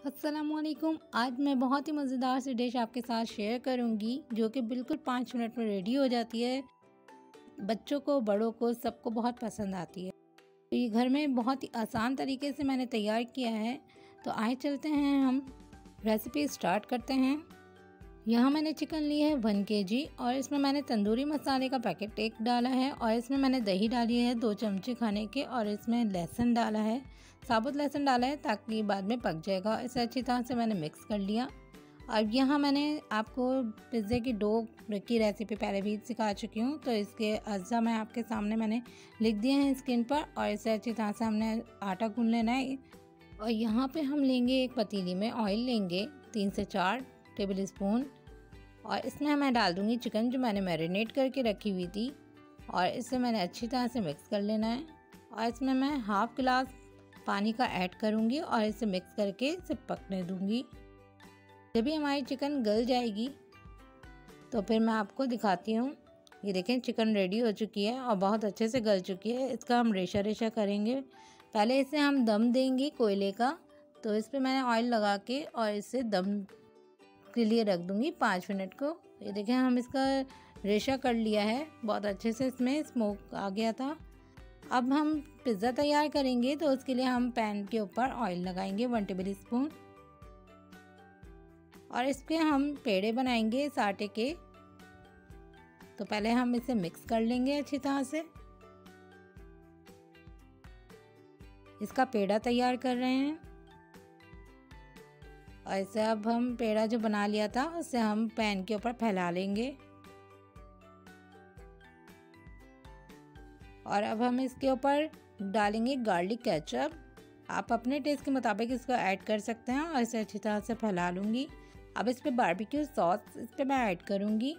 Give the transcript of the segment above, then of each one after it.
अस्सलामुअलैकुम। आज मैं बहुत ही मज़ेदार सी डिश आपके साथ शेयर करूंगी जो कि बिल्कुल 5 मिनट में रेडी हो जाती है। बच्चों को, बड़ों को, सबको बहुत पसंद आती है। तो ये घर में बहुत ही आसान तरीके से मैंने तैयार किया है। तो आए चलते हैं, हम रेसिपी स्टार्ट करते हैं। यहाँ मैंने चिकन ली है 1 kg और इसमें मैंने तंदूरी मसाले का पैकेट एक डाला है और इसमें मैंने दही डाली है 2 चमचे खाने के और इसमें लहसुन डाला है, साबुत लहसुन डाला है ताकि बाद में पक जाएगा। इसे अच्छी तरह से मैंने मिक्स कर लिया। अब यहाँ मैंने आपको पिज़्ज़े की डो की रेसिपी पहले भी सिखा चुकी हूँ, तो इसके अज्जा मैं आपके सामने मैंने लिख दिए हैं स्क्रीन पर और इसे अच्छी तरह से हमने आटा गूंद लेना है। और यहाँ पे हम लेंगे एक पतीली में ऑयल लेंगे 3 से 4 टेबल स्पून और इसमें मैं डाल दूँगी चिकन जो मैंने मैरिनेट करके रखी हुई थी और इसे मैंने अच्छी तरह से मिक्स कर लेना है। और इसमें मैं हाफ़ गिलास पानी का ऐड करूँगी और इसे मिक्स करके इसे पकने दूँगी। जब भी हमारी चिकन गल जाएगी तो फिर मैं आपको दिखाती हूँ। ये देखें, चिकन रेडी हो चुकी है और बहुत अच्छे से गल चुकी है। इसका हम रेशा रेशा करेंगे। पहले इसे हम दम देंगे कोयले का, तो इस पर मैंने ऑयल लगा के और इसे दम के लिए रख दूंगी 5 मिनट को। ये देखें, हम इसका रेशा कर लिया है, बहुत अच्छे से इसमें स्मोक आ गया था। अब हम पिज़्ज़ा तैयार करेंगे, तो उसके लिए हम पैन के ऊपर ऑयल लगाएंगे 1 टेबल स्पून और इसके हम पेड़े बनाएंगे इस आटे के। तो पहले हम इसे मिक्स कर लेंगे अच्छी तरह से। इसका पेड़ा तैयार कर रहे हैं और इसे अब हम पेड़ा जो बना लिया था उसे हम पैन के ऊपर फैला लेंगे। और अब हम इसके ऊपर डालेंगे गार्लिक केचप। आप अपने टेस्ट के मुताबिक इसको ऐड कर सकते हैं और इसे अच्छी तरह से फैला लूँगी। अब इस पर बारबेक्यू सॉस इस पर मैं ऐड करूँगी।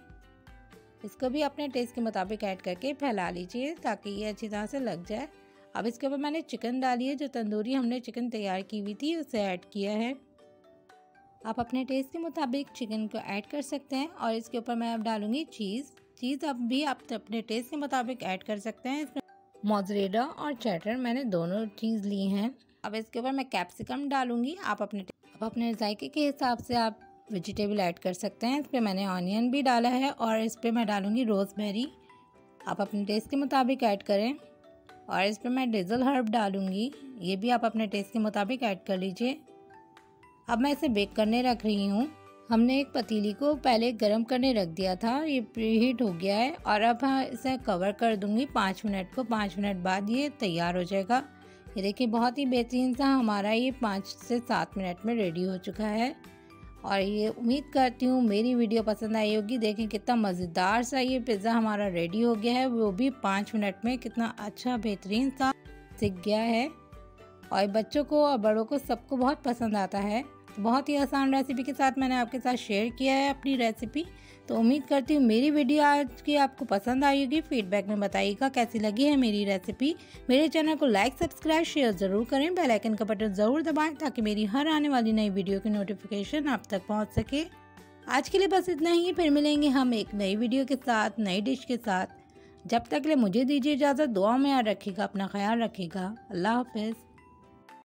इसको भी अपने टेस्ट के मुताबिक ऐड करके फैला लीजिए ताकि ये अच्छी तरह से लग जाए। अब इसके ऊपर मैंने चिकन डाली है, जो तंदूरी हमने चिकन तैयार की हुई थी उसे ऐड किया है। आप अपने टेस्ट के मुताबिक चिकन को ऐड कर सकते हैं और इसके ऊपर मैं अब डालूंगी चीज़ अब भी आप अपने टेस्ट के मुताबिक ऐड कर सकते हैं। इसमें मोज़रेला और चेडर मैंने दोनों चीज़ ली हैं। अब इसके ऊपर मैं कैप्सिकम डालूंगी। आप अपने जायके के हिसाब से आप वेजिटेबल ऐड कर सकते हैं। इस पर मैंने ऑनियन भी डाला है और इस पर मैं डालूंगी रोज़मेरी। आप अपने टेस्ट के मुताबिक ऐड करें। और इस पर मैं डेज़ल हर्ब डालूंगी, ये भी आप अपने टेस्ट के मुताबिक ऐड कर लीजिए। अब मैं इसे बेक करने रख रही हूँ। हमने एक पतीली को पहले गरम करने रख दिया था, ये प्रीहीट हो गया है और अब इसे कवर कर दूंगी 5 मिनट को। 5 मिनट बाद ये तैयार हो जाएगा। ये देखिए, बहुत ही बेहतरीन सा हमारा ये 5 से 7 मिनट में रेडी हो चुका है। और ये उम्मीद करती हूँ मेरी वीडियो पसंद आई होगी। देखें कितना मज़ेदार सा ये पिज़्ज़ा हमारा रेडी हो गया है, वो भी 5 मिनट में। कितना अच्छा बेहतरीन सा सीख गया है और बच्चों को और बड़ों को सबको बहुत पसंद आता है। बहुत ही आसान रेसिपी के साथ मैंने आपके साथ शेयर किया है अपनी रेसिपी। तो उम्मीद करती हूँ मेरी वीडियो आज की आपको पसंद आई होगी। फीडबैक में बताइएगा कैसी लगी है मेरी रेसिपी। मेरे चैनल को लाइक, सब्सक्राइब, शेयर ज़रूर करें। बेल आइकन का बटन ज़रूर दबाएं ताकि मेरी हर आने वाली नई वीडियो की नोटिफिकेशन आप तक पहुँच सके। आज के लिए बस इतना ही। फिर मिलेंगे हम एक नई वीडियो के साथ, नई डिश के साथ। जब तक ले मुझे दीजिए इजाज़त। दुआ में याद रखिएगा, अपना ख्याल रखिएगा। अल्लाह हाफ़िज़।